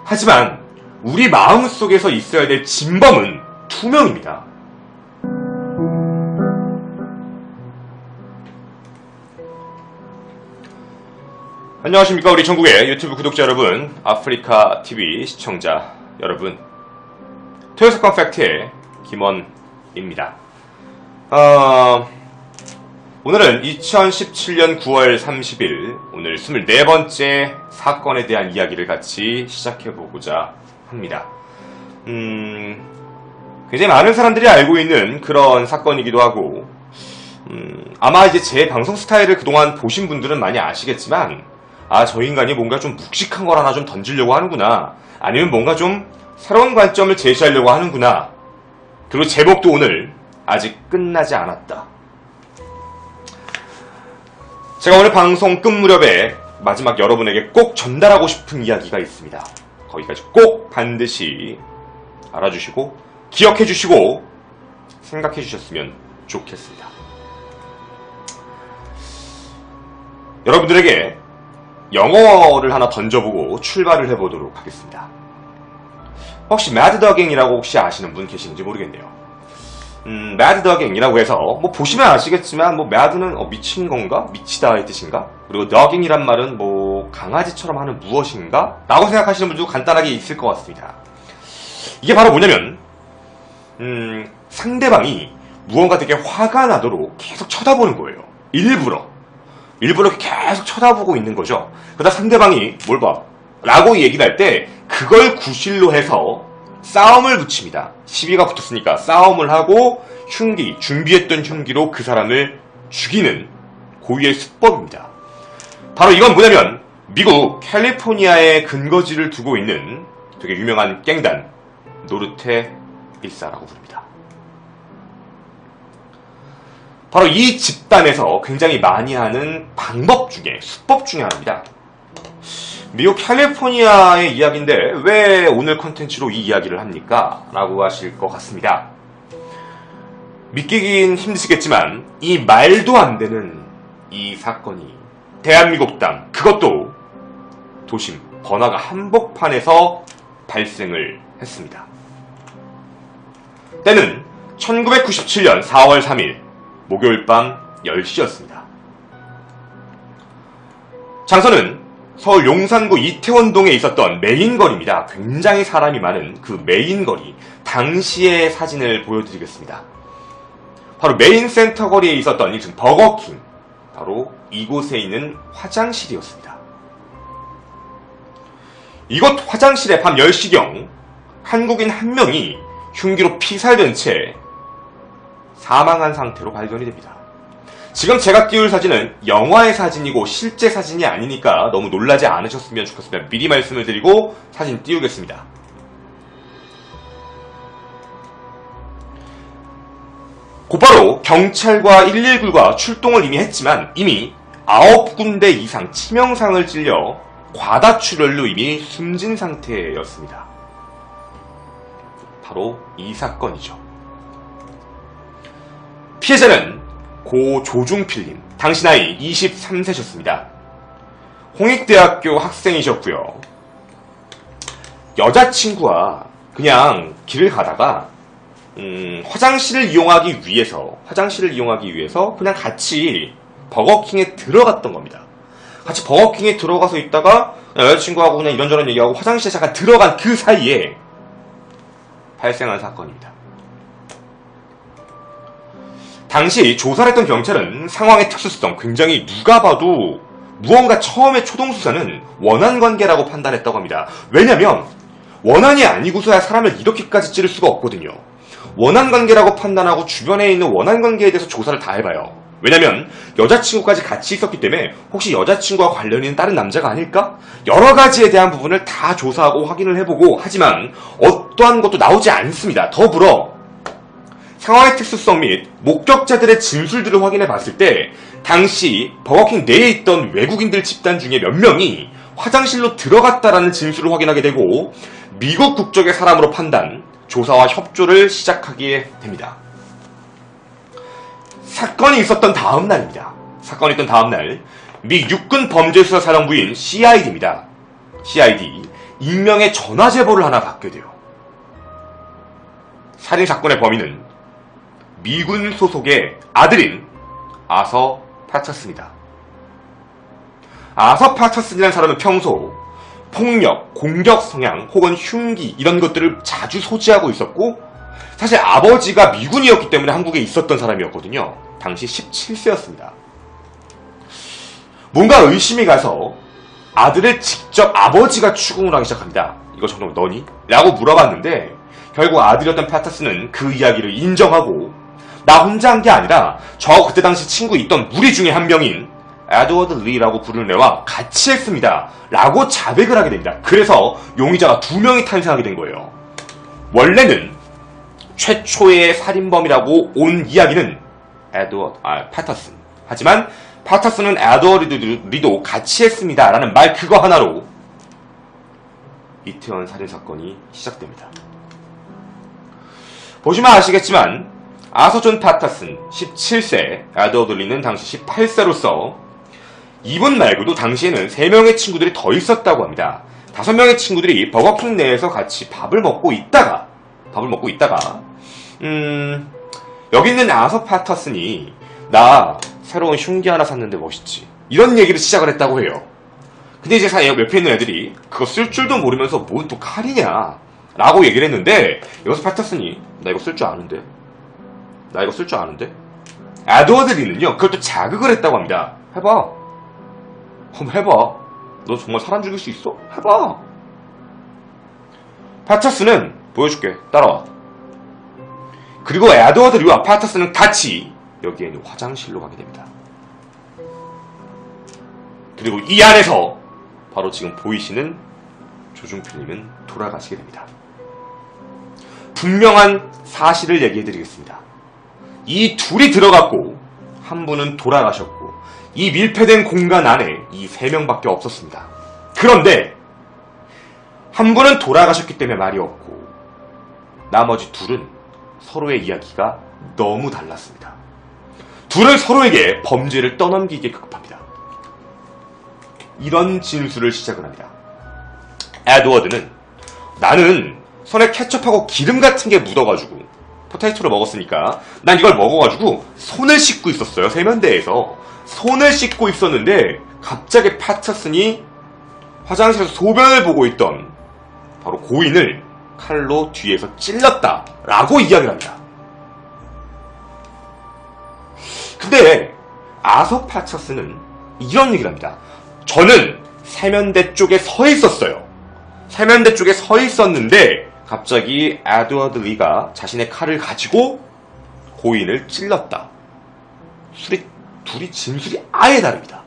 하지만 우리 마음속에서 있어야 될 진범은 투명입니다. 안녕하십니까, 우리 전국의 유튜브 구독자 여러분, 아프리카TV 시청자 여러분, 토요사건 팩트의 김원입니다. 오늘은 2017년 9월 30일 오늘 24번째 사건에 대한 이야기를 같이 시작해보고자 합니다. 굉장히 많은 사람들이 알고 있는 그런 사건이기도 하고, 아마 이제 제 방송 스타일을 그동안 보신 분들은 많이 아시겠지만, 저 인간이 뭔가 좀 묵직한 걸 하나 좀 던지려고 하는구나, 아니면 뭔가 좀 새로운 관점을 제시하려고 하는구나. 그리고 제목도 오늘 아직 끝나지 않았다. 제가 오늘 방송 끝 무렵에 마지막 여러분에게 꼭 전달하고 싶은 이야기가 있습니다. 거기까지 꼭 반드시 알아주시고 기억해주시고 생각해주셨으면 좋겠습니다. 여러분들에게 영어를 하나 던져보고 출발을 해보도록 하겠습니다. 혹시 매드더갱이라고 혹시 아시는 분 계시는지 모르겠네요. 매드더갱이라고 해서 뭐 보시면 아시겠지만, 뭐 매드는 미친 건가? 미치다의 뜻인가? 그리고 더갱이란 말은 뭐 강아지처럼 하는 무엇인가? 라고 생각하시는 분도 간단하게 있을 것 같습니다. 이게 바로 뭐냐면 상대방이 무언가 되게 화가 나도록 계속 쳐다보는 거예요. 일부러 계속 쳐다보고 있는 거죠. 그러다 상대방이 뭘 봐? 라고 얘기를 할 때 그걸 구실로 해서 싸움을 붙입니다. 시비가 붙었으니까 싸움을 하고 준비했던 흉기로 그 사람을 죽이는 고유의 수법입니다. 바로 이건 뭐냐면 미국 캘리포니아에 근거지를 두고 있는 되게 유명한 갱단 노르테 14라고 부릅니다. 바로 이 집단에서 굉장히 많이 하는 수법 중에 하나입니다. 미국 캘리포니아의 이야기인데 왜 오늘 컨텐츠로 이 이야기를 합니까? 라고 하실 것 같습니다. 믿기긴 힘드시겠지만 이 말도 안 되는 이 사건이 대한민국 땅, 그것도 도심 번화가 한복판에서 발생을 했습니다. 때는 1997년 4월 3일 목요일 밤 10시였습니다. 장소는 서울 용산구 이태원동에 있었던 메인거리입니다. 굉장히 사람이 많은 그 메인거리, 당시의 사진을 보여드리겠습니다. 바로 메인센터 거리에 있었던 이곳은 버거킹, 바로 이곳에 있는 화장실이었습니다. 이곳 화장실에 밤 10시경 한국인 한 명이 흉기로 피살된 채 사망한 상태로 발견이 됩니다. 지금 제가 띄울 사진은 영화의 사진이고 실제 사진이 아니니까 너무 놀라지 않으셨으면 좋겠습니다. 미리 말씀을 드리고 사진 띄우겠습니다. 곧바로 경찰과 119가 출동을 이미 했지만 이미 9군데 이상 치명상을 찔려 과다출혈로 이미 숨진 상태였습니다. 바로 이 사건이죠. 피해자는 고 조중필님, 당시 나이 23세셨습니다. 홍익대학교 학생이셨고요. 여자친구와 그냥 길을 가다가 화장실을 이용하기 위해서 그냥 같이 버거킹에 들어갔던 겁니다. 같이 버거킹에 들어가서 있다가 여자친구하고 그냥 이런저런 얘기하고 화장실에 잠깐 들어간 그 사이에 발생한 사건입니다. 당시 조사를 했던 경찰은 상황의 특수성, 굉장히 누가 봐도 무언가 처음에 초동수사는 원한관계라고 판단했다고 합니다. 왜냐면 원한이 아니고서야 사람을 이렇게까지 찌를 수가 없거든요. 원한관계라고 판단하고 주변에 있는 원한관계에 대해서 조사를 다 해봐요. 왜냐면 여자친구까지 같이 있었기 때문에 혹시 여자친구와 관련이 있는 다른 남자가 아닐까? 여러 가지에 대한 부분을 다 조사하고 확인을 해보고, 하지만 어떠한 것도 나오지 않습니다. 더불어 상황의 특수성 및 목격자들의 진술들을 확인해 봤을 때 당시 버거킹 내에 있던 외국인들 집단 중에 몇 명이 화장실로 들어갔다라는 진술을 확인하게 되고 미국 국적의 사람으로 판단, 조사와 협조를 시작하게 됩니다. 사건이 있었던 다음 날입니다. 사건이 있던 다음 날 미 육군 범죄수사사령부인 CID입니다. CID 익명의 전화 제보를 하나 받게 돼요. 살인사건의 범인은 미군 소속의 아들인 아서 파처스입니다. 아서 파처스라는 사람은 평소 폭력, 공격 성향 혹은 흉기 이런 것들을 자주 소지하고 있었고 사실 아버지가 미군이었기 때문에 한국에 있었던 사람이었거든요. 당시 17세였습니다. 뭔가 의심이 가서 아들을 직접 아버지가 추궁을 하기 시작합니다. 이거 정말 너니? 라고 물어봤는데 결국 아들이었던 파터스는 그 이야기를 인정하고 나 혼자 한 게 아니라 저 그때 당시 친구 있던 무리 중에 한 명인 에드워드 리라고 부르는 애와 같이 했습니다. 라고 자백을 하게 됩니다. 그래서 용의자가 2명이 탄생하게 된 거예요. 원래는 최초의 살인범이라고 온 이야기는 파터슨. 하지만 파터슨은 에드워드 리도 같이 했습니다. 라는 말 그거 하나로 이태원 살인사건이 시작됩니다. 보시면 아시겠지만 아서 존 파터슨 17세, 에드워드 리는 당시 18세로서 이분 말고도 당시에는 3명의 친구들이 더 있었다고 합니다. 5명의 친구들이 버거킹 내에서 같이 밥을 먹고 있다가 여기 있는 아서 파터슨이 나 새로운 흉기 하나 샀는데 멋있지 이런 얘기를 시작을 했다고 해요. 근데 이제 옆에 있는 애들이 그거 쓸 줄도 모르면서 뭔 또 칼이냐 라고 얘기를 했는데 여기서 파터슨이 나 이거 쓸 줄 아는데 에드워드 리는요 그걸 또 자극을 했다고 합니다. 해봐. 한번 해봐. 너 정말 사람 죽일 수 있어? 해봐. 파터슨은 보여줄게. 따라와. 그리고 에드워드 리와 파터슨은 같이 여기에 있는 화장실로 가게 됩니다. 그리고 이 안에서 바로 지금 보이시는 조중필님은 돌아가시게 됩니다. 분명한 사실을 얘기해드리겠습니다. 이 둘이 들어갔고 한 분은 돌아가셨고 이 밀폐된 공간 안에 이 3명밖에 없었습니다. 그런데 한 분은 돌아가셨기 때문에 말이 없고 나머지 둘은 서로의 이야기가 너무 달랐습니다. 둘은 서로에게 범죄를 떠넘기기에 급합니다. 이런 진술을 시작을 합니다. 에드워드는 나는 손에 케첩하고 기름 같은 게 묻어가지고 포테이토를 먹었으니까 난 이걸 먹어가지고 손을 씻고 있었어요. 세면대에서 손을 씻고 있었는데 갑자기 파터슨이 화장실에서 소변을 보고 있던 바로 고인을 칼로 뒤에서 찔렀다 라고 이야기를 합니다. 근데 아서 파터슨은 이런 얘기를 합니다. 저는 세면대 쪽에 서 있었어요. 세면대 쪽에 서 있었는데 갑자기 에드워드 리가 자신의 칼을 가지고 고인을 찔렀다. 둘이 진술이 아예 다릅니다.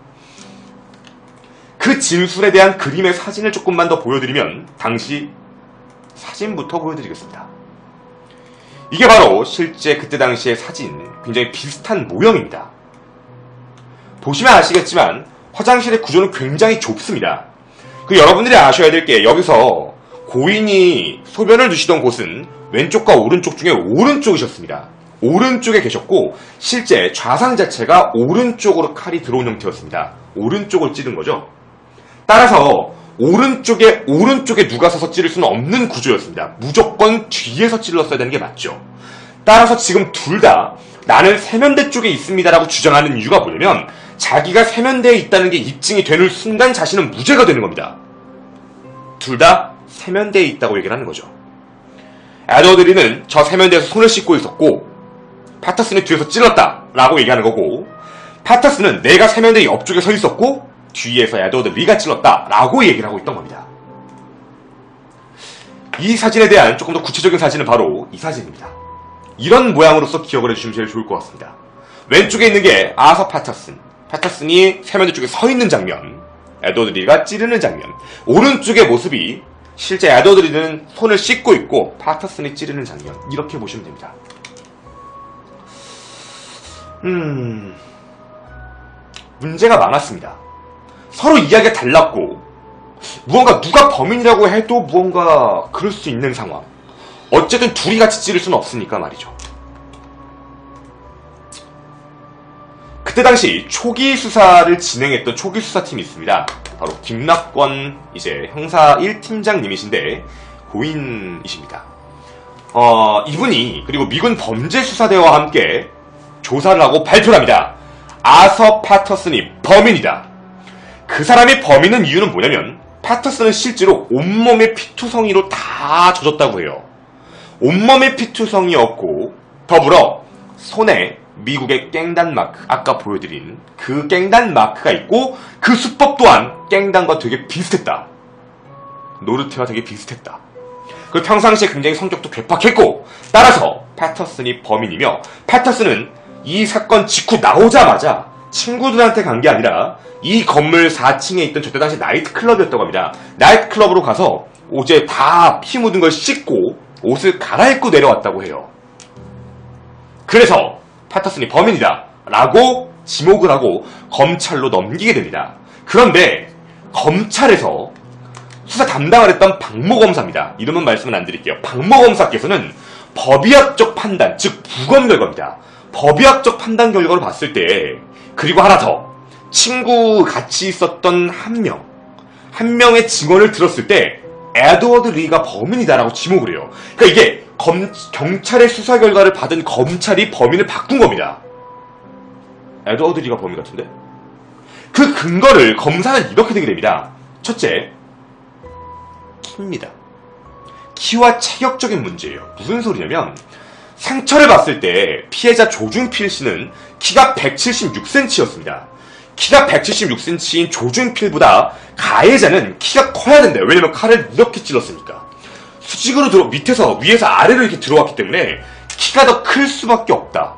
그 진술에 대한 그림의 사진을 조금만 더 보여드리면 당시 사진부터 보여드리겠습니다. 이게 바로 실제 그때 당시의 사진, 굉장히 비슷한 모형입니다. 보시면 아시겠지만 화장실의 구조는 굉장히 좁습니다. 여러분들이 아셔야 될 게 여기서 고인이 소변을 두시던 곳은 왼쪽과 오른쪽 중에 오른쪽이셨습니다. 오른쪽에 계셨고 실제 좌상 자체가 오른쪽으로 칼이 들어온 형태였습니다. 오른쪽을 찌른 거죠. 따라서 오른쪽에 누가 서서 찌를 수는 없는 구조였습니다. 무조건 뒤에서 찔렀어야 되는 게 맞죠. 따라서 지금 둘 다 나는 세면대 쪽에 있습니다라고 주장하는 이유가 뭐냐면 자기가 세면대에 있다는 게 입증이 되는 순간 자신은 무죄가 되는 겁니다. 둘 다 세면대에 있다고 얘기를 하는 거죠. 에드워드 리는 저 세면대에서 손을 씻고 있었고 파터슨이 뒤에서 찔렀다라고 얘기하는 거고 파터슨은 내가 세면대 옆쪽에 서 있었고 뒤에서 에드워드 리가 찔렀다라고 얘기를 하고 있던 겁니다. 이 사진에 대한 조금 더 구체적인 사진은 바로 이 사진입니다. 이런 모양으로서 기억을 해주시면 제일 좋을 것 같습니다. 왼쪽에 있는 게 아서 파터슨이 세면대 쪽에 서 있는 장면, 에드워드 리가 찌르는 장면. 오른쪽의 모습이 실제 에드워드 리는 손을 씻고 있고 파터슨이 찌르는 장면. 이렇게 보시면 됩니다. 문제가 많았습니다. 서로 이야기가 달랐고 무언가 누가 범인이라고 해도 무언가 그럴 수 있는 상황. 어쨌든 둘이 같이 찌를 수는 없으니까 말이죠. 그때 당시 초기 수사를 진행했던 초기 수사팀이 있습니다. 바로 김낙권 형사 1팀장님이신데 고인이십니다. 이분이 그리고 미군 범죄수사대와 함께 조사를 하고 발표를 합니다. 아서 패터슨이 범인이다. 그 사람이 범인인 이유는 뭐냐면 패터슨은 실제로 온몸에 피투성이로 다 젖었다고 해요. 온몸에 피투성이였고 더불어 손에 미국의 깽단 마크, 아까 보여드린 그 깽단 마크가 있고 그 수법 또한 깽단과 되게 비슷했다. 노르테와 되게 비슷했다. 그리고 평상시에 굉장히 성격도 괴팍했고 따라서 패터슨이 범인이며 패터슨은 이 사건 직후 나오자마자 친구들한테 간 게 아니라 이 건물 4층에 있던 저때 당시 나이트클럽이었다고 합니다. 나이트클럽으로 가서 옷에 다 피 묻은 걸 씻고 옷을 갈아입고 내려왔다고 해요. 그래서 패터슨이 범인이다 라고 지목을 하고 검찰로 넘기게 됩니다. 그런데 검찰에서 수사 담당을 했던 박모 검사입니다. 이름은 말씀은 안 드릴게요. 박모 검사께서는 법의학적 판단, 즉 부검 결과입니다. 법의학적 판단 결과로 봤을 때 그리고 하나 더 친구 같이 있었던 한 명의 증언을 들었을 때 에드워드 리가 범인이다라고 지목을 해요. 그러니까 이게 경찰의 수사 결과를 받은 검찰이 범인을 바꾼 겁니다. 에드워드 리가 범인 같은데? 그 근거를 검사는 이렇게 되게 됩니다. 첫째, 키입니다. 키와 체격적인 문제예요. 무슨 소리냐면 상처를 봤을 때 피해자 조준필 씨는 키가 176cm였습니다. 키가 176cm인 조준필보다 가해자는 키가 커야 된대요. 왜냐면 칼을 이렇게 찔렀으니까. 수직으로 밑에서 위에서 아래로 이렇게 들어왔기 때문에 키가 더 클 수밖에 없다.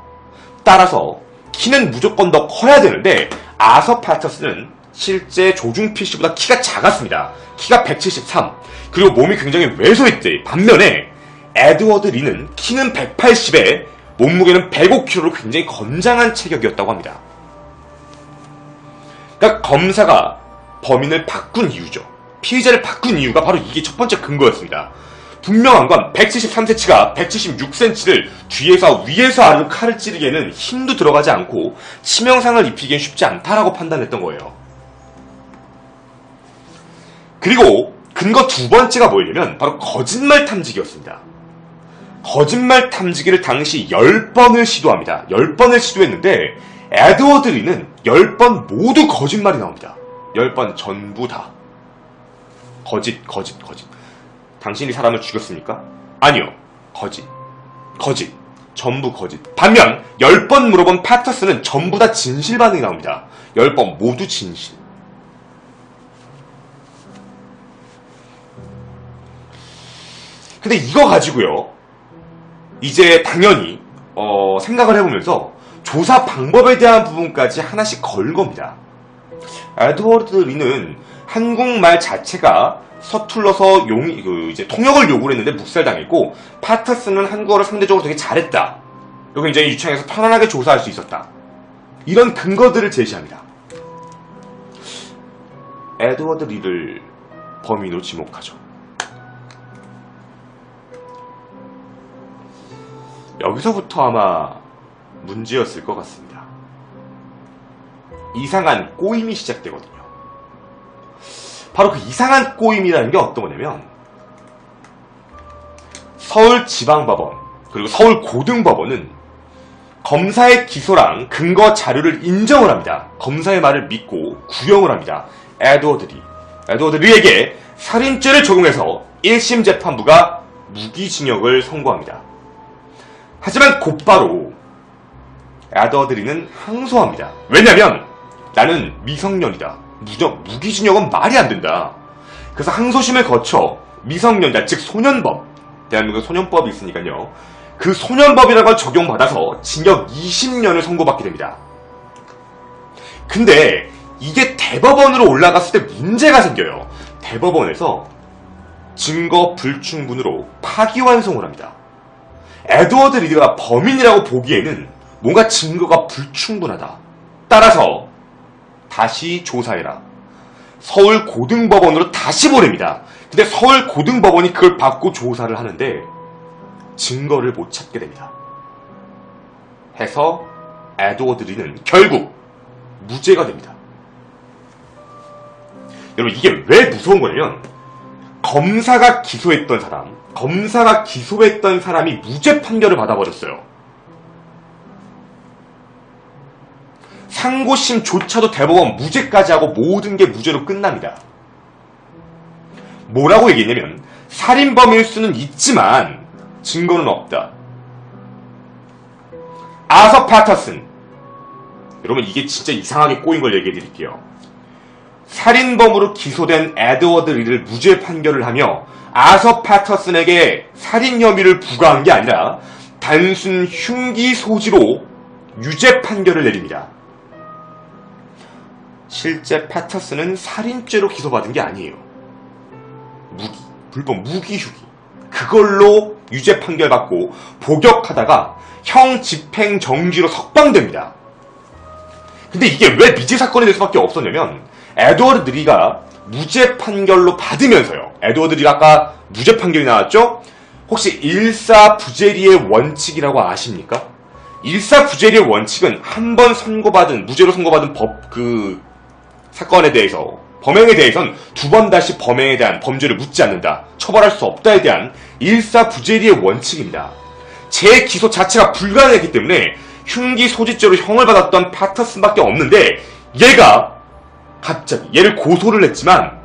따라서 키는 무조건 더 커야 되는데 아서 패터슨은 실제 조준필 씨보다 키가 작았습니다. 키가 173. 그리고 몸이 굉장히 왜소했대. 반면에 에드워드 리는 키는 180에 몸무게는 105kg로 굉장히 건장한 체격이었다고 합니다. 그러니까 검사가 범인을 바꾼 이유죠. 피의자를 바꾼 이유가 바로 이게 첫 번째 근거였습니다. 분명한 건 173cm가 176cm를 뒤에서 위에서 아래로 칼을 찌르기에는 힘도 들어가지 않고 치명상을 입히기엔 쉽지 않다라고 판단했던 거예요. 그리고 근거 두 번째가 뭐냐면 바로 거짓말 탐지기였습니다. 거짓말 탐지기를 당시 10번을 시도합니다. 10번을 시도했는데 에드워드 리는 10번 모두 거짓말이 나옵니다. 10번 전부 다. 거짓. 당신이 사람을 죽였습니까? 아니요. 거짓. 전부 거짓. 반면 10번 물어본 패터슨은 전부 다 진실 반응이 나옵니다. 10번 모두 진실. 근데 이거 가지고요. 이제 당연히 생각을 해보면서 조사 방법에 대한 부분까지 하나씩 걸 겁니다. 에드워드 리는 한국말 자체가 서툴러서 이제 통역을 요구를 했는데 묵살당했고 패터슨은 한국어를 상대적으로 되게 잘했다. 그리고 이제 유치원에서 편안하게 조사할 수 있었다. 이런 근거들을 제시합니다. 에드워드 리를 범인으로 지목하죠. 여기서부터 아마 문제였을 것 같습니다. 이상한 꼬임이 시작되거든요. 바로 그 이상한 꼬임이라는 게 어떤 거냐면 서울지방법원 그리고 서울고등법원은 검사의 기소랑 근거 자료를 인정을 합니다. 검사의 말을 믿고 구형을 합니다. 에드워드 리에게 살인죄를 적용해서 1심 재판부가 무기징역을 선고합니다. 하지만 곧바로 에드워드 리는 항소합니다. 왜냐면 나는 미성년이다. 무기징역은 말이 안 된다. 그래서 항소심을 거쳐 미성년자 즉 소년법, 대한민국 소년법이 있으니까요. 그 소년법이라는 걸 적용받아서 징역 20년을 선고받게 됩니다. 근데 이게 대법원으로 올라갔을 때 문제가 생겨요. 대법원에서 증거 불충분으로 파기환송을 합니다. 에드워드 리가 범인이라고 보기에는 뭔가 증거가 불충분하다. 따라서 다시 조사해라. 서울고등법원으로 다시 보냅니다. 근데 서울고등법원이 그걸 받고 조사를 하는데 증거를 못 찾게 됩니다. 해서 에드워드 리는 결국 무죄가 됩니다. 여러분 이게 왜 무서운 거냐면 검사가 기소했던 사람이 무죄 판결을 받아버렸어요. 상고심조차도 대법원 무죄까지 하고 모든 게 무죄로 끝납니다. 뭐라고 얘기했냐면 살인범일 수는 있지만 증거는 없다. 아서 패터슨, 여러분 이게 진짜 이상하게 꼬인 걸 얘기해 드릴게요. 살인범으로 기소된 에드워드 리를 무죄 판결을 하며 아서 패터슨에게 살인 혐의를 부과한 게 아니라 단순 흉기 소지로 유죄 판결을 내립니다. 실제 패터슨은 살인죄로 기소받은 게 아니에요. 불법 무기휴기. 그걸로 유죄 판결 받고 복역하다가 형 집행정지로 석방됩니다. 근데 이게 왜 미제 사건이 될 수밖에 없었냐면 에드워드 리가 무죄 판결로 받으면서요. 에드워드 리가 아까 무죄 판결이 나왔죠? 혹시 일사부재리의 원칙이라고 아십니까? 일사부재리의 원칙은 한 번 무죄로 선고받은 사건에 대해서, 범행에 대해선 두 번 다시 범행에 대한 범죄를 묻지 않는다, 처벌할 수 없다에 대한 일사부재리의 원칙입니다. 재기소 자체가 불가능했기 때문에 흉기 소지죄로 형을 받았던 패터슨밖에 없는데 얘가 갑자기 얘를 고소를 했지만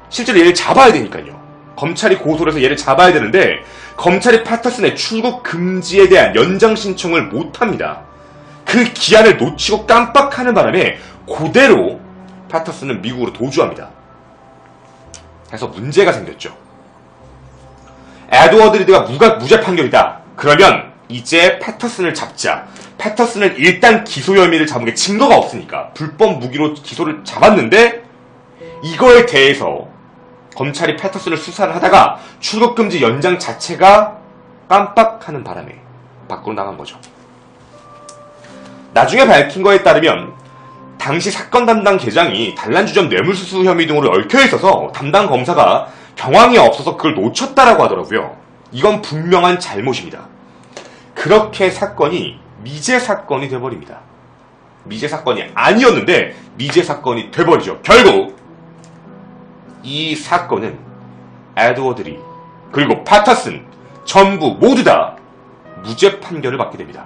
실제로 얘를 잡아야 되니까요. 검찰이 고소를 해서 얘를 잡아야 되는데 검찰이 패터슨의 출국 금지에 대한 연장 신청을 못합니다. 그 기한을 놓치고 깜빡하는 바람에 그대로 패터슨은 미국으로 도주합니다. 그래서 문제가 생겼죠. 에드워드 리가 무죄 판결이다. 그러면 이제 패터슨을 잡자. 패터슨은 일단 기소 혐의를 잡은 게 증거가 없으니까 불법 무기로 기소를 잡았는데 이거에 대해서 검찰이 패터슨을 수사를 하다가 출국금지 연장 자체가 깜빡하는 바람에 밖으로 나간 거죠. 나중에 밝힌 거에 따르면 당시 사건 담당 계장이 단란주점 뇌물수수 혐의 등으로 얽혀있어서 담당 검사가 경황이 없어서 그걸 놓쳤다라고 하더라고요. 이건 분명한 잘못입니다. 그렇게 사건이 미제 사건이 돼버립니다. 미제 사건이 아니었는데 미제 사건이 돼버리죠. 결국 이 사건은 에드워드 리 그리고 패터슨 전부 모두 다 무죄 판결을 받게 됩니다.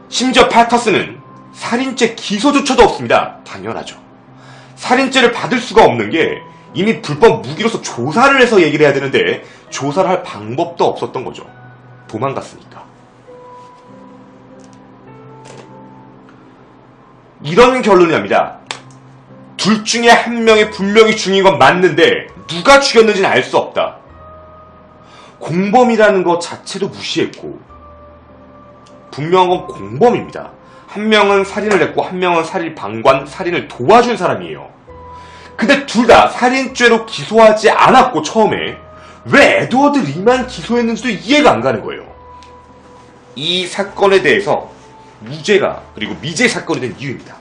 심지어 패터슨은 살인죄 기소조차도 없습니다. 당연하죠. 살인죄를 받을 수가 없는 게 이미 불법 무기로서 조사를 해서 얘기를 해야 되는데 조사를 할 방법도 없었던 거죠. 도망갔으니까. 이런 결론이 납니다. 둘 중에 한 명이 분명히 죽인 건 맞는데 누가 죽였는지는 알 수 없다. 공범이라는 것 자체도 무시했고 분명한 건 공범입니다. 한 명은 살인을 했고 한 명은 살인 방관, 살인을 도와준 사람이에요. 근데 둘 다 살인죄로 기소하지 않았고 처음에 왜 에드워드 리만 기소했는지도 이해가 안 가는 거예요. 이 사건에 대해서 무죄가 그리고 미제 사건이 된 이유입니다.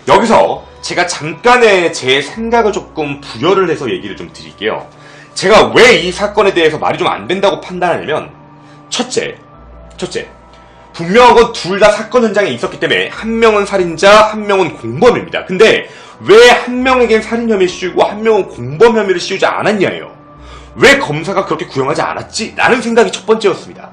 여기서 제가 잠깐의 제 생각을 조금 부여를 해서 얘기를 좀 드릴게요. 제가 왜 이 사건에 대해서 말이 좀 안 된다고 판단하냐면 첫째, 분명한 건 둘 다 사건 현장에 있었기 때문에 한 명은 살인자, 한 명은 공범입니다. 근데 왜 한 명에겐 살인 혐의를 씌우고 한 명은 공범 혐의를 씌우지 않았냐예요. 왜 검사가 그렇게 구형하지 않았지? 라는 생각이 첫 번째였습니다.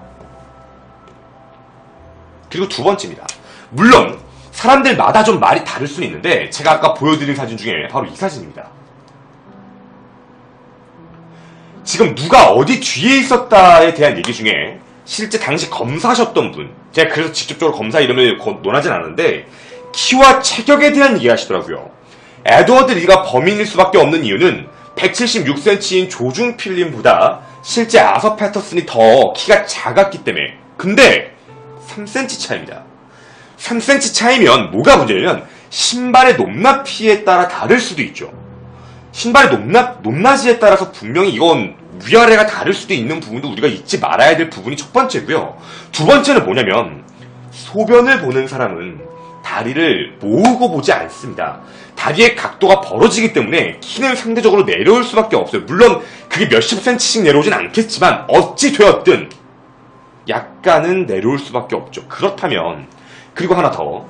그리고 두 번째입니다. 물론 사람들마다 좀 말이 다를 수는 있는데 제가 아까 보여드린 사진 중에 바로 이 사진입니다. 지금 누가 어디 뒤에 있었다에 대한 얘기 중에 실제 당시 검사하셨던 분, 제가 그래서 직접적으로 검사 이름을 논하진 않았는데 키와 체격에 대한 얘기 하시더라고요. 에드워드 리가 범인일 수밖에 없는 이유는 176cm인 조중 필름보다 실제 아서 패터슨이 더 키가 작았기 때문에. 근데 3cm 차이입니다. 3cm 차이면 뭐가 문제냐면 신발의 높낮이에 따라 다를 수도 있죠. 신발의 높낮이에 따라서 분명히 이건 위아래가 다를 수도 있는 부분도 우리가 잊지 말아야 될 부분이 첫 번째고요. 두 번째는 뭐냐면 소변을 보는 사람은 다리를 모으고 보지 않습니다. 다리의 각도가 벌어지기 때문에 키는 상대적으로 내려올 수밖에 없어요. 물론 그게 몇십 센치씩 내려오진 않겠지만 어찌 되었든 약간은 내려올 수밖에 없죠. 그렇다면 그리고 하나 더,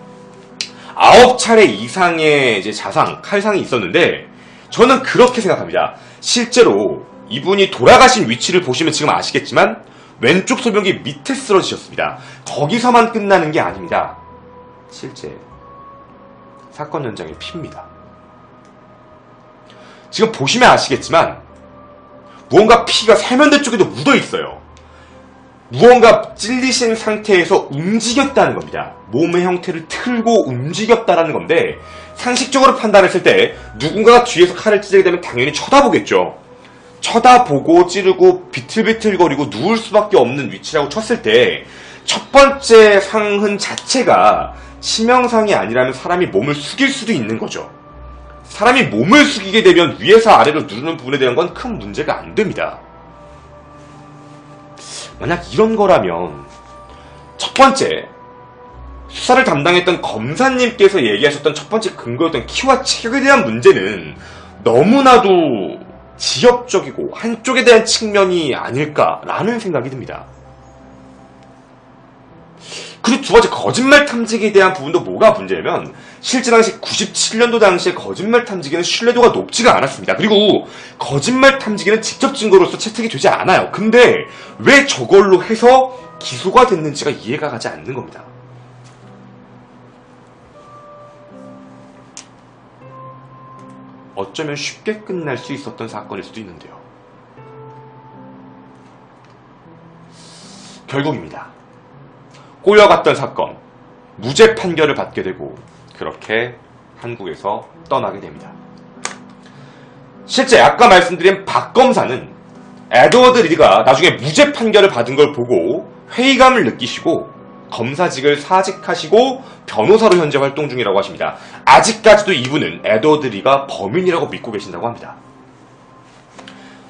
9차례 이상의 이제 자상, 칼상이 있었는데 저는 그렇게 생각합니다. 실제로 이분이 돌아가신 위치를 보시면 지금 아시겠지만 왼쪽 소변기 밑에 쓰러지셨습니다. 거기서만 끝나는 게 아닙니다. 실제 사건 현장에 피입니다. 지금 보시면 아시겠지만 무언가 피가 세면대 쪽에도 묻어 있어요. 무언가 찔리신 상태에서 움직였다는 겁니다. 몸의 형태를 틀고 움직였다는 건데 상식적으로 판단했을 때 누군가가 뒤에서 칼을 찌르게 되면 당연히 쳐다보겠죠. 쳐다보고 찌르고 비틀비틀거리고 누울 수밖에 없는 위치라고 쳤을 때 첫 번째 상흔 자체가 치명상이 아니라면 사람이 몸을 숙일 수도 있는 거죠. 사람이 몸을 숙이게 되면 위에서 아래로 누르는 부분에 대한 건 큰 문제가 안 됩니다. 만약 이런 거라면 첫 번째 수사를 담당했던 검사님께서 얘기하셨던 첫 번째 근거였던 키와 체격에 대한 문제는 너무나도 지엽적이고 한쪽에 대한 측면이 아닐까라는 생각이 듭니다. 그리고 두 번째 거짓말 탐지기에 대한 부분도 뭐가 문제냐면 실제 당시 97년도 당시에 거짓말 탐지기는 신뢰도가 높지가 않았습니다. 그리고 거짓말 탐지기는 직접 증거로서 채택이 되지 않아요. 근데 왜 저걸로 해서 기소가 됐는지가 이해가 가지 않는 겁니다. 어쩌면 쉽게 끝날 수 있었던 사건일 수도 있는데요. 결국입니다. 꼬여갔던 사건, 무죄 판결을 받게 되고 그렇게 한국에서 떠나게 됩니다. 실제 아까 말씀드린 박 검사는 에드워드 리가 나중에 무죄 판결을 받은 걸 보고 회의감을 느끼시고 검사직을 사직하시고 변호사로 현재 활동 중이라고 하십니다. 아직까지도 이분은 에드워드 리가 범인이라고 믿고 계신다고 합니다.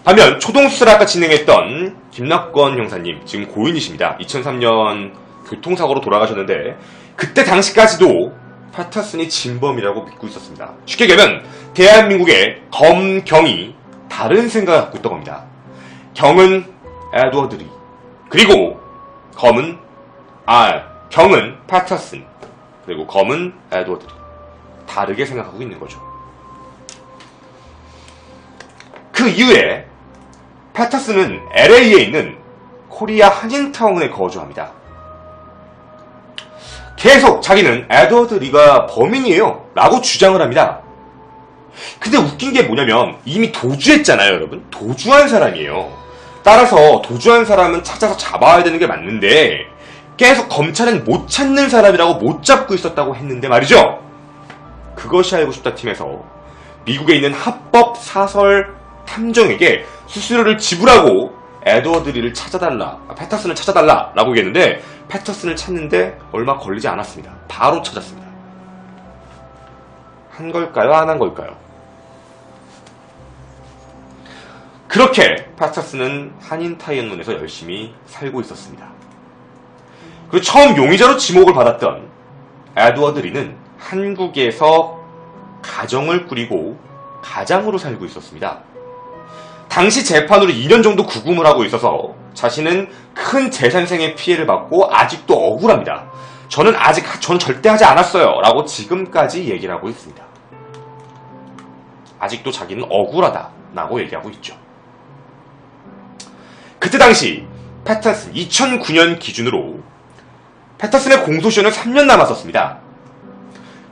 반면 초동수사를 아까 진행했던 김낙권 형사님, 지금 고인이십니다. 2003년 교통사고로 돌아가셨는데 그때 당시까지도 패터슨이 진범이라고 믿고 있었습니다. 쉽게 얘기하면 대한민국의 검, 경이 다른 생각을 갖고 있다고 합니다. 경은 에드워드 리, 그리고 경은 패터슨, 그리고 검은 에드워드 리. 다르게 생각하고 있는 거죠. 그 이후에 패터슨은 LA에 있는 코리아 한인타운에 거주합니다. 계속 자기는 에드워드 리가 범인이에요 라고 주장을 합니다. 근데 웃긴 게 뭐냐면 이미 도주했잖아요, 여러분. 도주한 사람이에요. 따라서 도주한 사람은 찾아서 잡아야 되는 게 맞는데 계속 검찰은 못 찾는 사람이라고 못 잡고 있었다고 했는데 말이죠. 그것이 알고 싶다 팀에서 미국에 있는 합법 사설 탐정에게 수수료를 지불하고 에드워드 리를 찾아달라, 패터슨을 찾아달라 라고 얘기했는데 패터슨을 찾는데 얼마 걸리지 않았습니다. 바로 찾았습니다. 한 걸까요? 안 한 걸까요? 그렇게 패터슨은 한인타운에서 열심히 살고 있었습니다. 그리고 처음 용의자로 지목을 받았던 에드워드 리는 한국에서 가정을 꾸리고 가장으로 살고 있었습니다. 당시 재판으로 2년 정도 구금을 하고 있어서 자신은 큰 재산상의 피해를 받고 아직도 억울합니다. 저는 절대 하지 않았어요 라고 지금까지 얘기를 하고 있습니다. 아직도 자기는 억울하다 라고 얘기하고 있죠. 그때 당시 패터슨 2009년 기준으로 패터슨의 공소시효는 3년 남았었습니다.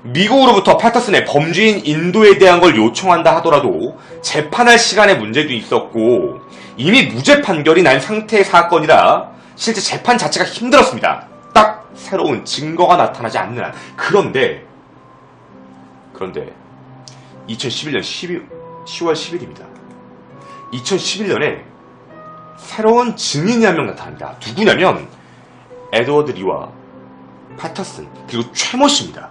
미국으로부터 패터슨의 범죄인 인도에 대한 걸 요청한다 하더라도 재판할 시간의 문제도 있었고 이미 무죄 판결이 난 상태의 사건이라 실제 재판 자체가 힘들었습니다. 딱 새로운 증거가 나타나지 않는 한. 그런데 2011년 10월 10일입니다. 2011년에 새로운 증인이 한 명 나타납니다. 누구냐면 에드워드 리와 패터슨 그리고 최모 씨입니다.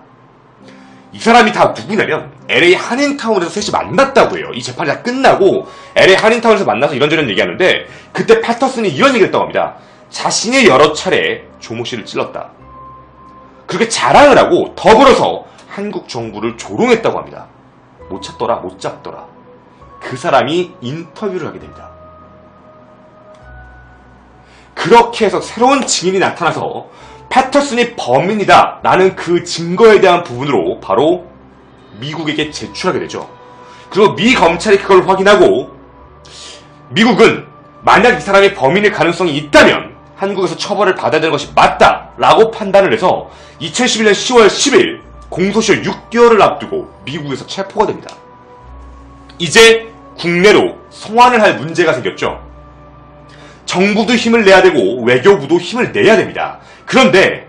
이 사람이 다 누구냐면 LA 한인타운에서 셋이 만났다고 해요. 이 재판이 다 끝나고 LA 한인타운에서 만나서 이런저런 얘기하는데 그때 패터슨이 이런 얘기를 했다고 합니다. 자신이 여러 차례 조모 씨를 찔렀다. 그렇게 자랑을 하고 더불어서 한국 정부를 조롱했다고 합니다. 못 찾더라, 못 잡더라. 그 사람이 인터뷰를 하게 됩니다. 그렇게 해서 새로운 증인이 나타나서 패터슨이 범인이다 라는 그 증거에 대한 부분으로 바로 미국에게 제출하게 되죠. 그리고 미 검찰이 그걸 확인하고 미국은 만약 이 사람이 범인일 가능성이 있다면 한국에서 처벌을 받아야 되는 것이 맞다라고 판단을 해서 2011년 10월 10일 공소시효 6개월을 앞두고 미국에서 체포가 됩니다. 이제 국내로 송환을 할 문제가 생겼죠. 정부도 힘을 내야 되고 외교부도 힘을 내야 됩니다. 그런데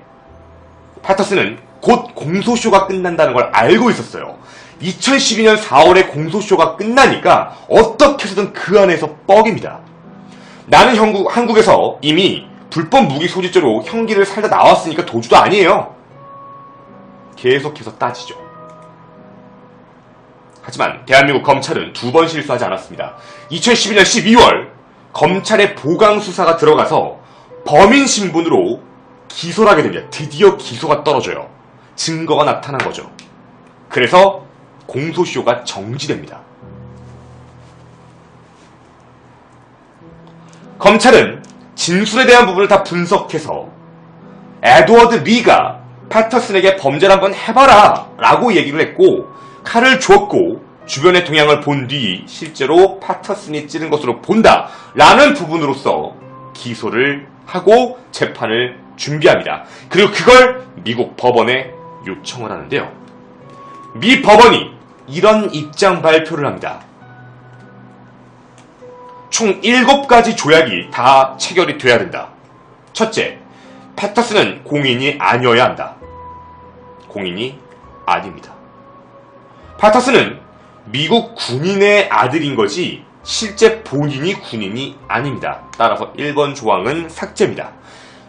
패터슨은 곧 공소시효가 끝난다는 걸 알고 있었어요. 2012년 4월에 공소시효가 끝나니까 어떻게 해서든 그 안에서 뻑입니다. 나는 한국에서 이미 불법 무기 소지죄로 형기를 살다 나왔으니까 도주도 아니에요. 계속해서 따지죠. 하지만 대한민국 검찰은 두 번 실수하지 않았습니다. 2012년 12월 검찰의 보강 수사가 들어가서 범인 신분으로 기소를 하게 됩니다. 드디어 기소가 떨어져요. 증거가 나타난 거죠. 그래서 공소시효가 정지됩니다. 검찰은 진술에 대한 부분을 다 분석해서 에드워드 리가 패터슨에게 범죄를 한번 해봐라 라고 얘기를 했고 칼을 줬고 주변의 동향을 본 뒤 실제로 패터슨이 찌른 것으로 본다 라는 부분으로서 기소를 하고 재판을 준비합니다. 그리고 그걸 미국 법원에 요청을 하는데요. 미 법원이 이런 입장 발표를 합니다. 총 7가지 조약이 다 체결이 돼야 된다. 첫째, 패터슨은 공인이 아니어야 한다. 공인이 아닙니다. 패터슨은 미국 군인의 아들인 거지 실제 본인이 군인이 아닙니다. 따라서 1번 조항은 삭제입니다.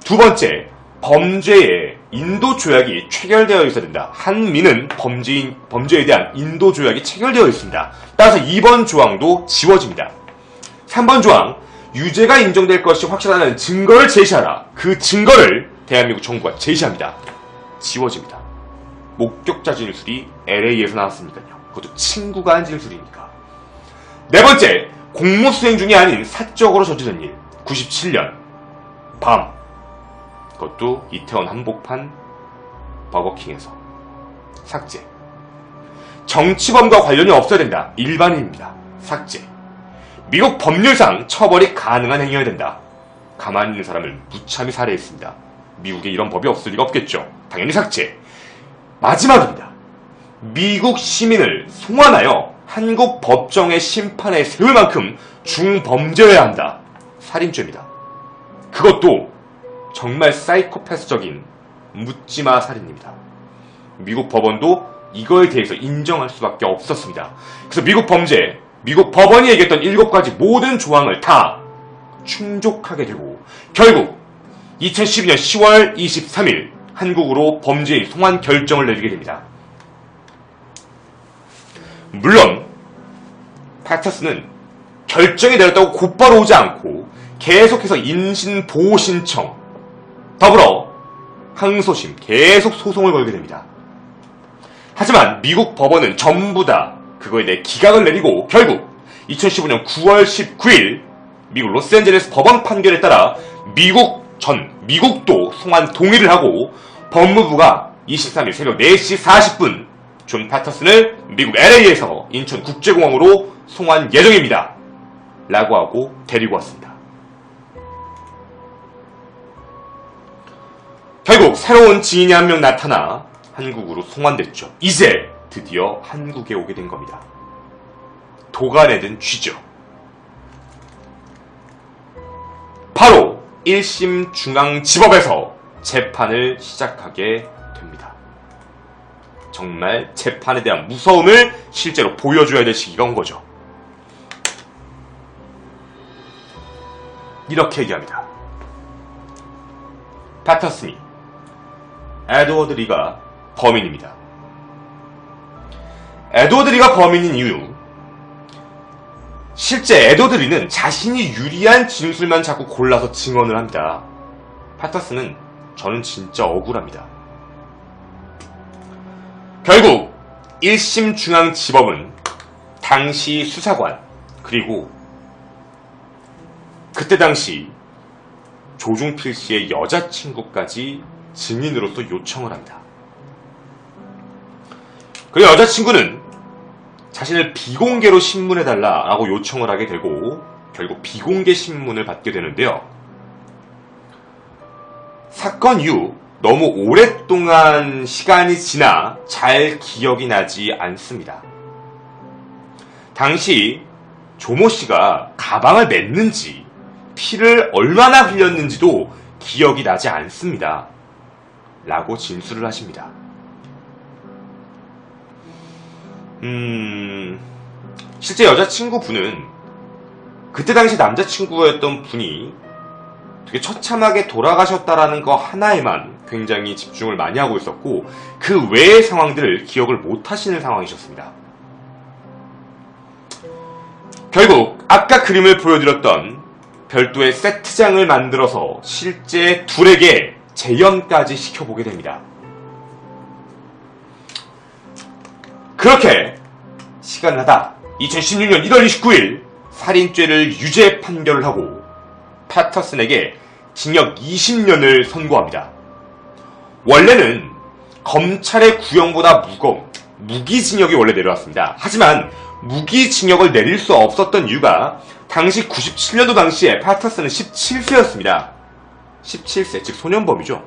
두 번째, 범죄에 인도 조약이 체결되어 있어야 된다. 한미는 범죄에 대한 인도 조약이 체결되어 있습니다. 따라서 2번 조항도 지워집니다. 3번 조항, 유죄가 인정될 것이 확실하다는 증거를 제시하라. 그 증거를 대한민국 정부가 제시합니다. 지워집니다. 목격자 진술이 LA에서 나왔으니까요. 그것도 친구가 한 진술이니까. 네 번째, 공무수행 중이 아닌 사적으로 저지른 일. 97년 밤, 그것도 이태원 한복판 버거킹에서. 삭제. 정치범과 관련이 없어야 된다. 일반인입니다. 삭제. 미국 법률상 처벌이 가능한 행위여야 된다. 가만히 있는 사람을 무참히 살해했습니다. 미국에 이런 법이 없을 리가 없겠죠. 당연히 삭제. 마지막입니다. 미국 시민을 송환하여 한국 법정의 심판에 세울 만큼 중범죄여야 한다. 살인죄입니다. 그것도 정말 사이코패스적인 묻지마 살인입니다. 미국 법원도 이거에 대해서 인정할 수밖에 없었습니다. 그래서 미국 법원이 얘기했던 7가지 모든 조항을 다 충족하게 되고 결국 2012년 10월 23일 한국으로 범죄인 송환 결정을 내리게 됩니다. 물론 패터슨은 결정이 내렸다고 곧바로 오지 않고 계속해서 인신보호 신청, 더불어 항소심 계속 소송을 걸게 됩니다. 하지만 미국 법원은 전부 다 그거에 대해 기각을 내리고 결국 2015년 9월 19일 미국 로스앤젤레스 법원 판결에 따라 미국도 송환 동의를 하고 법무부가 23일 새벽 4시 40분 존 패터슨을 미국 LA에서 인천국제공항으로 송환 예정입니다. 라고 하고 데리고 왔습니다. 결국 새로운 지인이 한 명 나타나 한국으로 송환됐죠. 이제 드디어 한국에 오게 된 겁니다. 도가내든 쥐죠. 바로 1심 중앙지법에서 재판을 시작하게 됩니다. 정말 재판에 대한 무서움을 실제로 보여줘야 될 시기가 온 거죠. 이렇게 얘기합니다. 패터슨이 에드워드 리가 범인입니다. 에드워드 리가 범인인 이유, 실제 에드워드 리는 자신이 유리한 진술만 자꾸 골라서 증언을 합니다. 패터슨은 저는 진짜 억울합니다. 결국 1심 중앙지법은 당시 수사관 그리고 그때 당시 조중필 씨의 여자친구까지 증인으로서 요청을 합니다. 그리고 여자친구는 자신을 비공개로 신문해달라라고 요청을 하게 되고 결국 비공개 신문을 받게 되는데요. 사건 이후 너무 오랫동안 시간이 지나 잘 기억이 나지 않습니다. 당시 조모 씨가 가방을 맸는지 피를 얼마나 흘렸는지도 기억이 나지 않습니다. 라고 진술을 하십니다. 실제 여자친구분은 그때 당시 남자친구였던 분이 되게 처참하게 돌아가셨다라는 거 하나에만 굉장히 집중을 많이 하고 있었고 그 외의 상황들을 기억을 못 하시는 상황이셨습니다. 결국 아까 그림을 보여드렸던 별도의 세트장을 만들어서 실제 둘에게 재연까지 시켜보게 됩니다. 그렇게 시간을 하다 2016년 1월 29일 살인죄를 유죄 판결을 하고 패터슨에게 징역 20년을 선고합니다. 원래는 검찰의 구형보다 무거운 무기징역이 원래 내려왔습니다. 하지만 무기징역을 내릴 수 없었던 이유가 당시 97년도 당시에 패터슨은 17세였습니다. 17세, 즉 소년범이죠.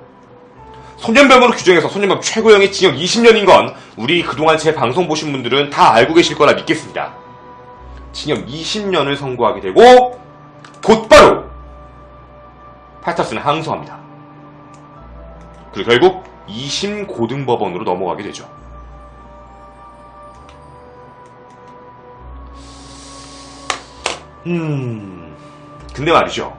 소년범으로 규정해서 소년범 최고형이 징역 20년인 건 우리 그동안 제 방송 보신 분들은 다 알고 계실 거라 믿겠습니다. 징역 20년을 선고하게 되고 곧바로 패터슨은 항소합니다. 그리고 결국 2심 고등법원으로 넘어가게 되죠. 근데 말이죠.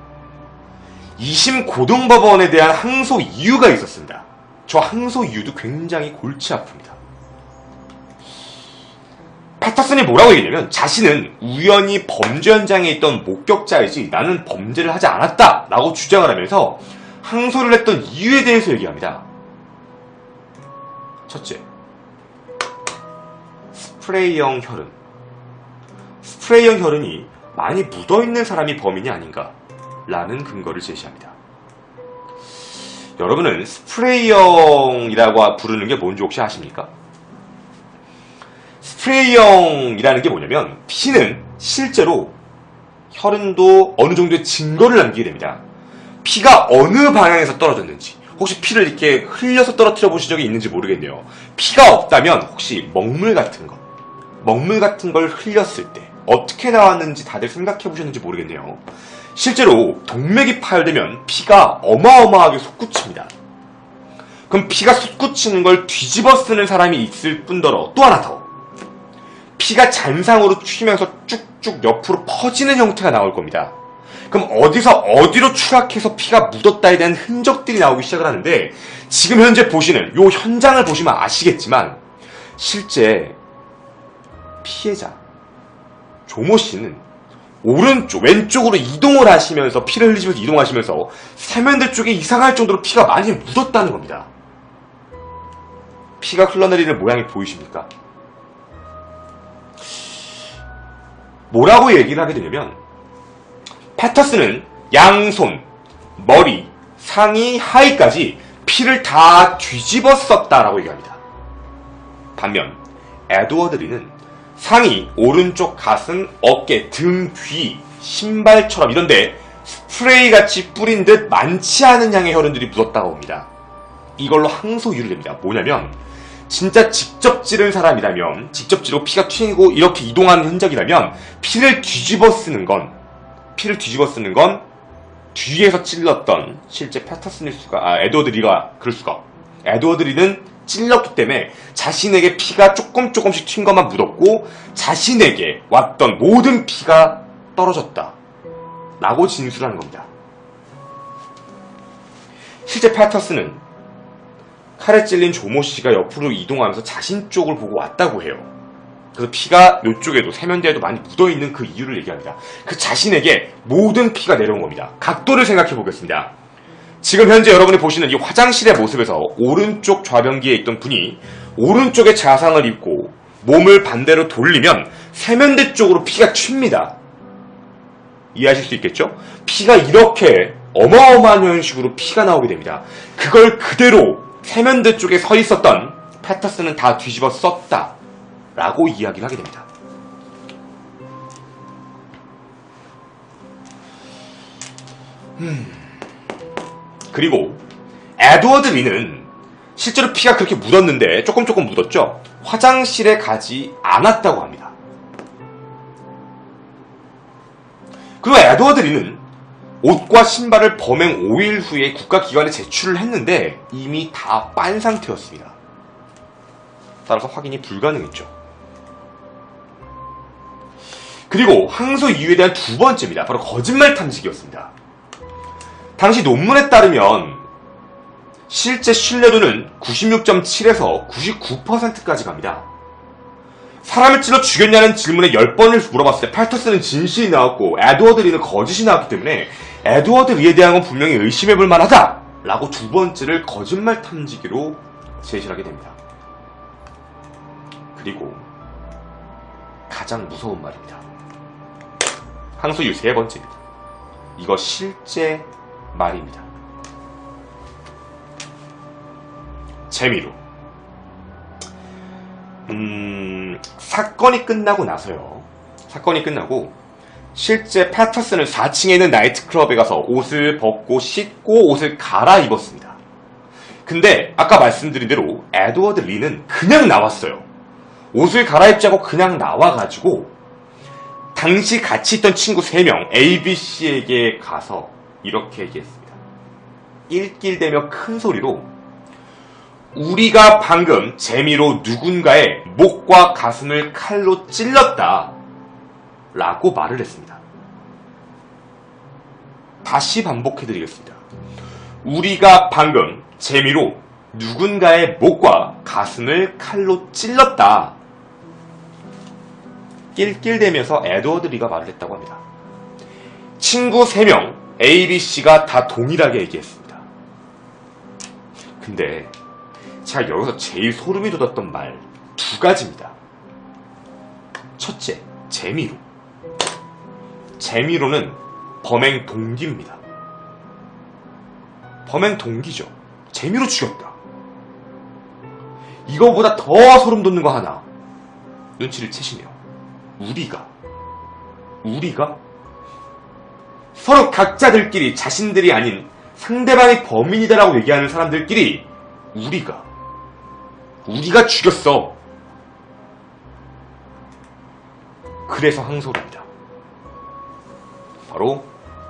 2심 고등법원에 대한 항소 이유가 있었습니다. 저 항소 이유도 굉장히 골치 아픕니다. 패터슨이 뭐라고 얘기냐면 자신은 우연히 범죄 현장에 있던 목격자이지 나는 범죄를 하지 않았다 라고 주장을 하면서 항소를 했던 이유에 대해서 얘기합니다. 첫째, 스프레이형 혈흔. 스프레이형 혈흔이 많이 묻어있는 사람이 범인이 아닌가 라는 근거를 제시합니다. 여러분은 스프레이형이라고 부르는 게 뭔지 혹시 아십니까? 스프레이형이라는 게 뭐냐면 피는 실제로 혈흔도 어느 정도의 증거를 남기게 됩니다. 피가 어느 방향에서 떨어졌는지 혹시 피를 이렇게 흘려서 떨어뜨려 보신 적이 있는지 모르겠네요. 피가 없다면 혹시 먹물 같은 걸 흘렸을 때 어떻게 나왔는지 다들 생각해 보셨는지 모르겠네요. 실제로 동맥이 파열되면 피가 어마어마하게 솟구칩니다. 그럼 피가 솟구치는 걸 뒤집어 쓰는 사람이 있을 뿐더러 또 하나 더 피가 잔상으로 튀면서 쭉쭉 옆으로 퍼지는 형태가 나올 겁니다. 그럼 어디서 어디로 추락해서 피가 묻었다에 대한 흔적들이 나오기 시작을 하는데 지금 현재 보시는 이 현장을 보시면 아시겠지만 실제 피해자 조모 씨는 오른쪽, 왼쪽으로 이동을 하시면서 피를 흘리면서 이동하시면서 세면대 쪽에 이상할 정도로 피가 많이 묻었다는 겁니다. 피가 흘러내리는 모양이 보이십니까? 뭐라고 얘기를 하게 되냐면 패터슨은 양손, 머리, 상의, 하의까지 피를 다 뒤집어 썼다라고 얘기합니다. 반면 에드워드 리는 상의, 오른쪽 가슴, 어깨, 등, 귀, 신발처럼 이런데 스프레이같이 뿌린 듯 많지 않은 양의 혈흔들이 묻었다고 봅니다. 이걸로 항소 이유를 냅니다. 뭐냐면 진짜 직접 찌른 사람이라면 직접 찌르고 피가 튀고 이렇게 이동하는 흔적이라면 피를 뒤집어 쓰는 건 뒤에서 찔렀던 실제 패터슨일 수가 에드워드 리가 그럴 수가 에드워드 리는 찔렀기 때문에 자신에게 피가 조금씩 튄 것만 묻었고 자신에게 왔던 모든 피가 떨어졌다 라고 진술하는 겁니다. 실제 패터슨은 칼에 찔린 조모 씨가 옆으로 이동하면서 자신 쪽을 보고 왔다고 해요. 그래서 피가 이쪽에도 세면대에도 많이 묻어있는 그 이유를 얘기합니다. 그 자신에게 모든 피가 내려온 겁니다. 각도를 생각해 보겠습니다. 지금 현재 여러분이 보시는 이 화장실의 모습에서 오른쪽 좌변기에 있던 분이 오른쪽에 자상을 입고 몸을 반대로 돌리면 세면대 쪽으로 피가 튑니다. 이해하실 수 있겠죠? 피가 이렇게 어마어마한 형식으로 피가 나오게 됩니다. 그걸 그대로 세면대 쪽에 서 있었던 패터슨은 다 뒤집어 썼다 라고 이야기를 하게 됩니다. 그리고 에드워드 리는 실제로 피가 그렇게 묻었는데 조금 묻었죠. 화장실에 가지 않았다고 합니다. 그리고 에드워드 리는 옷과 신발을 범행 5일 후에 국가기관에 제출을 했는데 이미 다 빤 상태였습니다. 따라서 확인이 불가능했죠. 그리고 항소 이유에 대한 두 번째입니다. 바로 거짓말 탐지기였습니다. 당시 논문에 따르면 실제 신뢰도는 96.7에서 99%까지 갑니다. 사람을 찔러 죽였냐는 질문에 10번을 물어봤을 때 패터슨은 진실이 나왔고 에드워드 리는 거짓이 나왔기 때문에 에드워드 리에 대한 건 분명히 의심해볼 만하다 라고 두 번째를 거짓말 탐지기로 제시를 하게 됩니다. 그리고 가장 무서운 말입니다. 항소 이유 세 번째입니다. 이거 실제 말입니다. 재미로 사건이 끝나고 나서요. 사건이 끝나고 실제 패터슨은 4층에 있는 나이트클럽에 가서 옷을 벗고 씻고 옷을 갈아입었습니다. 근데 아까 말씀드린 대로 에드워드 리는 그냥 나왔어요. 옷을 갈아입자고 그냥 나와가지고 당시 같이 있던 친구 3명 ABC에게 가서 이렇게 얘기했습니다. 낄낄대며 큰 소리로 우리가 방금 재미로 누군가의 목과 가슴을 칼로 찔렀다 라고 말을 했습니다. 다시 반복해드리겠습니다. 우리가 방금 재미로 누군가의 목과 가슴을 칼로 찔렀다. 낄낄대면서 에드워드 리가 말을 했다고 합니다. 친구 3명 ABC가 다 동일하게 얘기했습니다. 근데 제가 여기서 제일 소름이 돋았던 말 두 가지입니다. 첫째, 재미로. 재미로는 범행 동기입니다. 범행 동기죠. 재미로 죽였다. 이거보다 더 소름 돋는 거 하나. 눈치를 채시네요. 우리가 서로 각자들끼리 자신들이 아닌 상대방이 범인이다라고 얘기하는 사람들끼리 우리가 죽였어. 그래서 항소입니다. 바로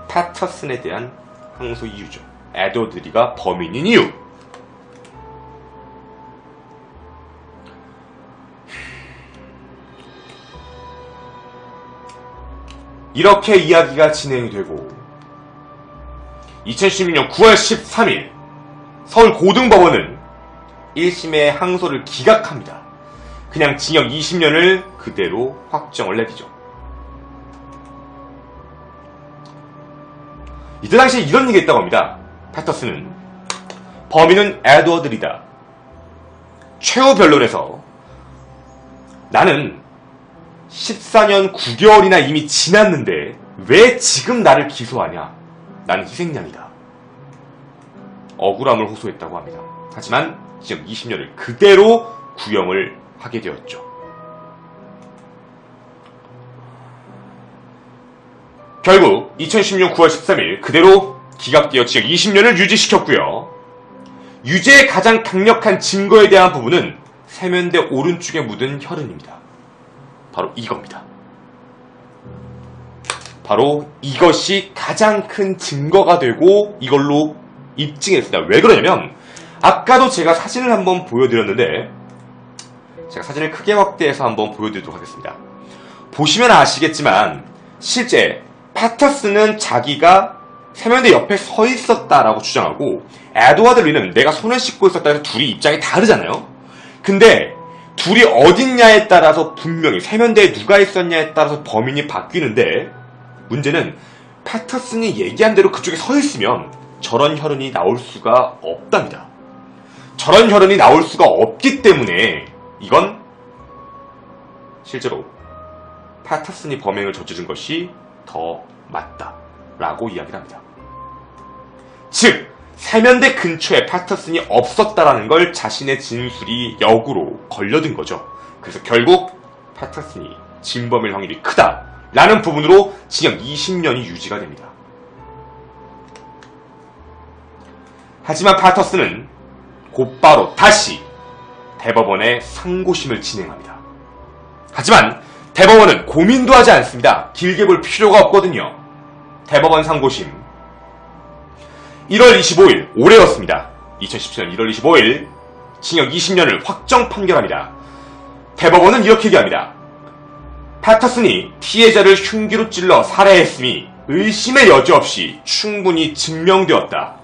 패터슨에 대한 항소 이유죠. 에드워드 리가 범인인 이유. 이렇게 이야기가 진행이 되고 2016년 9월 13일 서울고등법원은 1심의 항소를 기각합니다. 그냥 징역 20년을 그대로 확정을 내리죠. 이때 당시에 이런 얘기 했다고 합니다. 패터슨은 범인은 에드워드 리다. 최후 변론에서 나는 14년 9개월이나 이미 지났는데 왜 지금 나를 기소하냐? 나는 희생양이다. 억울함을 호소했다고 합니다. 하지만 징역 20년을 그대로 구형을 하게 되었죠. 결국 2016년 9월 13일 그대로 기각되어 징역 20년을 유지시켰고요. 유죄의 가장 강력한 증거에 대한 부분은 세면대 오른쪽에 묻은 혈흔입니다. 바로 이겁니다. 바로 이것이 가장 큰 증거가 되고 이걸로 입증했습니다. 왜 그러냐면 아까도 제가 사진을 한번 보여드렸는데 제가 사진을 크게 확대해서 한번 보여드리도록 하겠습니다. 보시면 아시겠지만 실제 패터슨은 자기가 세면대 옆에 서 있었다라고 주장하고 에드워드 리는 내가 손을 씻고 있었다 해서 둘이 입장이 다르잖아요. 근데 둘이 어딨냐에 따라서 분명히 세면대에 누가 있었냐에 따라서 범인이 바뀌는데 문제는 패터슨이 얘기한 대로 그쪽에 서 있으면 저런 혈흔이 나올 수가 없답니다. 저런 혈흔이 나올 수가 없기 때문에 이건 실제로 패터슨이 범행을 저지른 것이 더 맞다라고 이야기를 합니다. 즉 세면대 근처에 파터슨이 없었다라는 걸 자신의 진술이 역으로 걸려든 거죠. 그래서 결국 파터슨이 진범일 확률이 크다라는 부분으로 징역 20년이 유지가 됩니다. 하지만 파터슨은 곧바로 다시 대법원에 상고심을 진행합니다. 하지만 대법원은 고민도 하지 않습니다. 길게 볼 필요가 없거든요. 대법원 상고심 1월 25일 올해였습니다. 2017년 1월 25일 징역 20년을 확정 판결합니다. 대법원은 이렇게 얘기합니다. 파터슨이 피해자를 흉기로 찔러 살해했음이 의심의 여지 없이 충분히 증명되었다.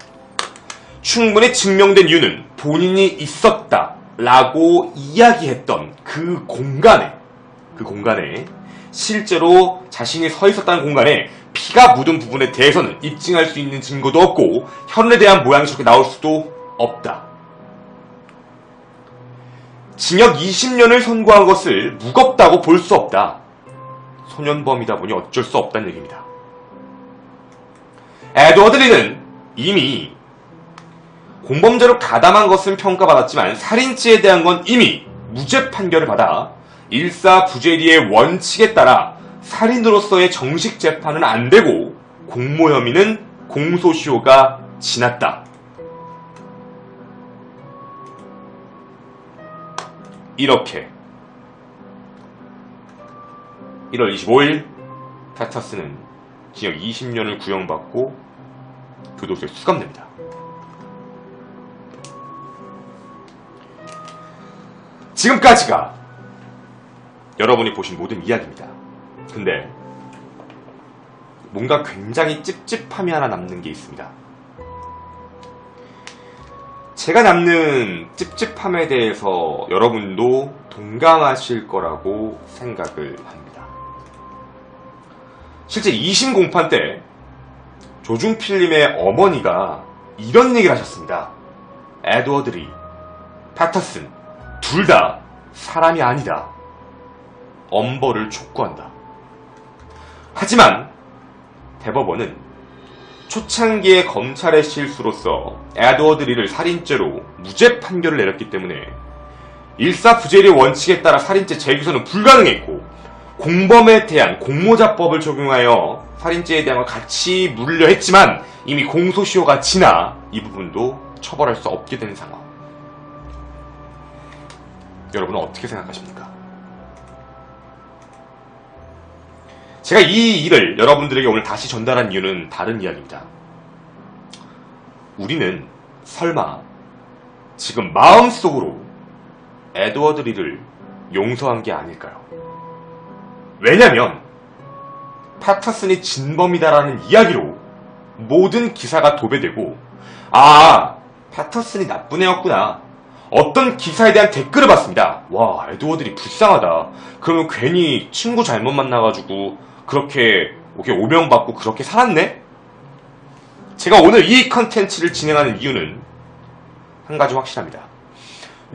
충분히 증명된 이유는 본인이 있었다 라고 이야기했던 그 공간에 실제로 자신이 서 있었다는 공간에 피가 묻은 부분에 대해서는 입증할 수 있는 증거도 없고 혈흔에 대한 모양이 저렇게 나올 수도 없다. 징역 20년을 선고한 것을 무겁다고 볼 수 없다. 소년범이다 보니 어쩔 수 없다는 얘기입니다. 에드워드 리는 이미 공범죄로 가담한 것은 평가받았지만 살인죄에 대한 건 이미 무죄 판결을 받아 일사부재리의 원칙에 따라 살인으로서의 정식 재판은 안 되고 공모 혐의는 공소시효가 지났다. 이렇게 1월 25일 파터슨은 징역 20년을 구형받고 교도소에 수감됩니다. 지금까지가 여러분이 보신 모든 이야기입니다. 근데 뭔가 굉장히 찝찝함이 하나 남는 게 있습니다. 제가 남는 찝찝함에 대해서 여러분도 동감하실 거라고 생각을 합니다. 실제 2심 공판 때 조중필님의 어머니가 이런 얘기를 하셨습니다. 에드워드 리, 파터슨 둘 다 사람이 아니다. 엄벌을 촉구한다. 하지만 대법원은 초창기의 검찰의 실수로서 에드워드 리를 살인죄로 무죄 판결을 내렸기 때문에 일사부재리 원칙에 따라 살인죄 재기소는 불가능했고 공범에 대한 공모자법을 적용하여 살인죄에 대한 걸 같이 물으려 했지만 이미 공소시효가 지나 이 부분도 처벌할 수 없게 된 상황. 여러분은 어떻게 생각하십니까? 제가 이 일을 여러분들에게 오늘 다시 전달한 이유는 다른 이야기입니다. 우리는 설마 지금 마음속으로 에드워드 리를 용서한 게 아닐까요? 왜냐면 파터슨이 진범이다라는 이야기로 모든 기사가 도배되고 파터슨이 나쁜 애였구나. 어떤 기사에 대한 댓글을 봤습니다. 와, 에드워드 리 불쌍하다. 그러면 괜히 친구 잘못 만나가지고 그렇게 오명받고 그렇게 살았네? 제가 오늘 이 컨텐츠를 진행하는 이유는 한 가지 확실합니다.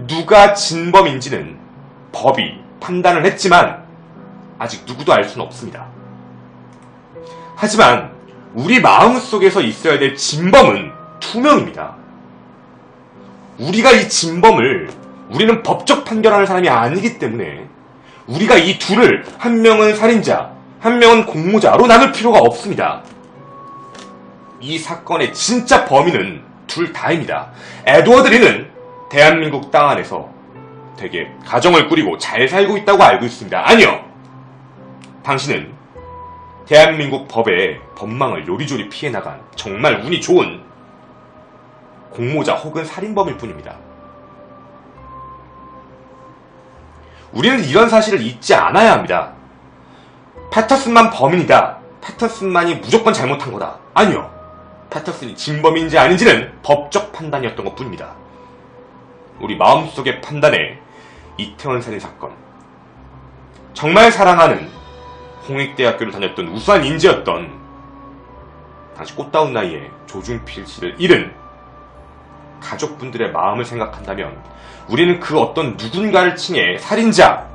누가 진범인지는 법이 판단을 했지만 아직 누구도 알 수는 없습니다. 하지만 우리 마음속에서 있어야 될 진범은 투명입니다. 우리가 이 진범을 우리는 법적 판결하는 사람이 아니기 때문에 우리가 이 둘을 한 명은 살인자, 한 명은 공모자로 나눌 필요가 없습니다. 이 사건의 진짜 범인은 둘 다입니다. 에드워드 리는 대한민국 땅 안에서 되게 가정을 꾸리고 잘 살고 있다고 알고 있습니다. 아니요. 당신은 대한민국 법의 법망을 요리조리 피해 나간 정말 운이 좋은 공모자 혹은 살인범일 뿐입니다. 우리는 이런 사실을 잊지 않아야 합니다. 파터슨만 범인이다. 파터슨만이 무조건 잘못한 거다. 아니요. 파터슨이 진범인지 아닌지는 법적 판단이었던 것 뿐입니다. 우리 마음속의 판단에 이태원 살인사건, 정말 사랑하는 홍익대학교를 다녔던 우수한 인재였던 당시 꽃다운 나이에 조중필 씨를 잃은 가족분들의 마음을 생각한다면 우리는 그 어떤 누군가를 칭해 살인자,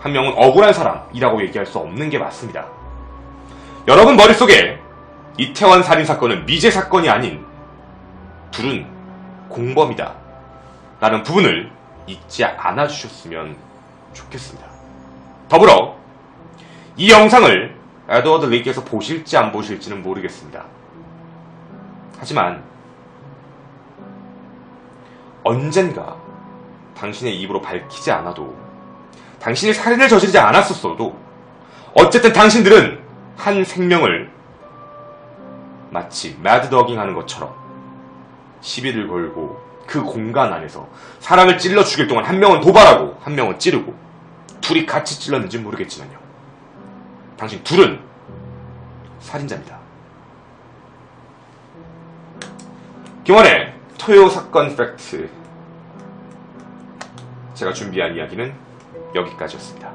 한 명은 억울한 사람이라고 얘기할 수 없는 게 맞습니다. 여러분 머릿속에 이태원 살인사건은 미제 사건이 아닌 둘은 공범이다 라는 부분을 잊지 않아 주셨으면 좋겠습니다. 더불어 이 영상을 에드워드 리께서 보실지 안 보실지는 모르겠습니다. 하지만 언젠가 당신의 입으로 밝히지 않아도, 당신이 살인을 저지르지 않았었어도 어쨌든 당신들은 한 생명을 마치 매드더깅 하는 것처럼 시비를 걸고 그 공간 안에서 사람을 찔러 죽일 동안 한 명은 도발하고 한 명은 찌르고, 둘이 같이 찔렀는지 모르겠지만요, 당신 둘은 살인자입니다. 김원의 토요 사건 팩트, 제가 준비한 이야기는 여기까지였습니다.